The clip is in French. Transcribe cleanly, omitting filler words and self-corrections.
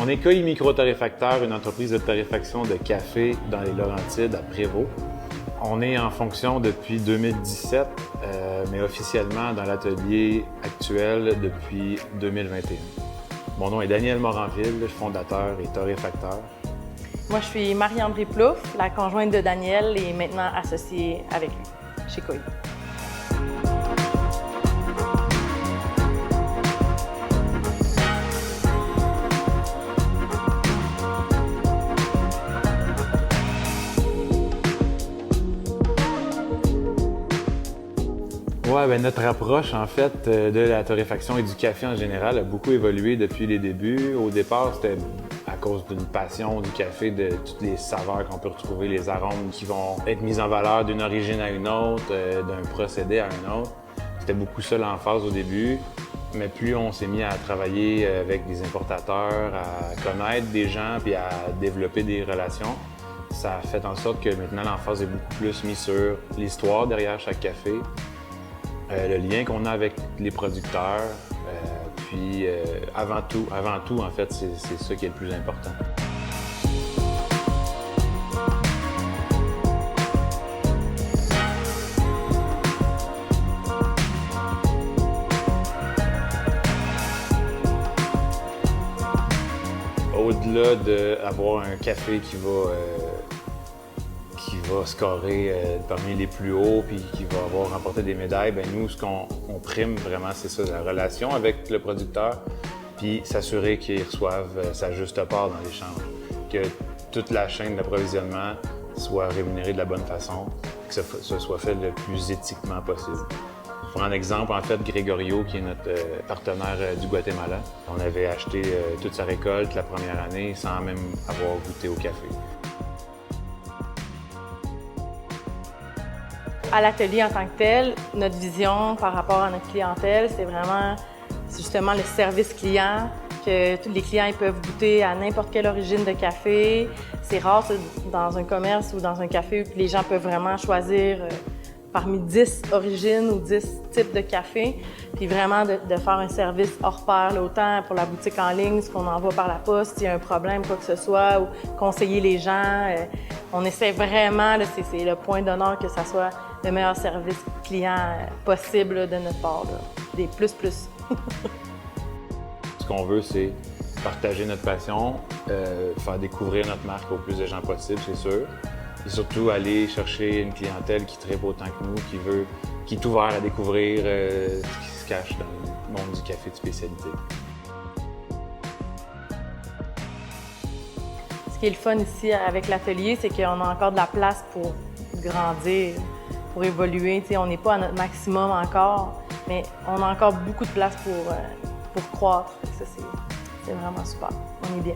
On est KI Micro-Torréfacteur, une entreprise de torréfaction de café dans les Laurentides à Prévost. On est en fonction depuis 2017, mais officiellement dans l'atelier actuel depuis 2021. Mon nom est Daniel Moranville, fondateur et torréfacteur. Moi, je suis Marie-André Plouffe, la conjointe de Daniel et maintenant associée avec lui chez KI. Ouais, notre approche en fait de la torréfaction et du café en général a beaucoup évolué depuis les débuts. Au départ, c'était à cause d'une passion du café, de toutes les saveurs qu'on peut retrouver, les arômes qui vont être mis en valeur d'une origine à une autre, d'un procédé à un autre. C'était beaucoup ça l'emphase au début, mais plus on s'est mis à travailler avec des importateurs, à connaître des gens puis à développer des relations, ça a fait en sorte que maintenant l'emphase est beaucoup plus mise sur l'histoire derrière chaque café. Le lien qu'on a avec les producteurs, puis avant tout, en fait, c'est ça qui est le plus important. Au-delà d'avoir un café qui va scorer parmi les plus hauts puis qui va avoir remporté des médailles, bien nous, ce qu'on prime vraiment, c'est ça, la relation avec le producteur, puis s'assurer qu'il reçoive sa juste part dans l'échange, que toute la chaîne d'approvisionnement soit rémunérée de la bonne façon, que ce soit fait le plus éthiquement possible. Pour un exemple, en fait, Gregorio, qui est notre partenaire du Guatemala, on avait acheté toute sa récolte la première année sans même avoir goûté au café. À l'atelier en tant que tel, notre vision par rapport à notre clientèle, c'est vraiment justement le service client, que tous les clients ils peuvent goûter à n'importe quelle origine de café. C'est rare dans un commerce ou dans un café où les gens peuvent vraiment choisir parmi 10 origines ou 10 types de café, puis vraiment de faire un service hors pair, là, autant pour la boutique en ligne, ce qu'on envoie par la poste, s'il y a un problème, quoi que ce soit, ou conseiller les gens. On essaie vraiment, c'est le point d'honneur que ça soit le meilleur service client possible là, de notre part, là. Des plus. Ce qu'on veut, c'est partager notre passion, faire découvrir notre marque au plus de gens possible, c'est sûr. Et surtout, aller chercher une clientèle qui tripe autant que nous, qui est ouverte à découvrir ce qui se cache dans le monde du café de spécialité. Ce qui est le fun ici avec l'atelier, c'est qu'on a encore de la place pour grandir, pour évoluer. T'sais, on n'est pas à notre maximum encore, mais on a encore beaucoup de place pour croître. Ça, c'est vraiment super. On est bien.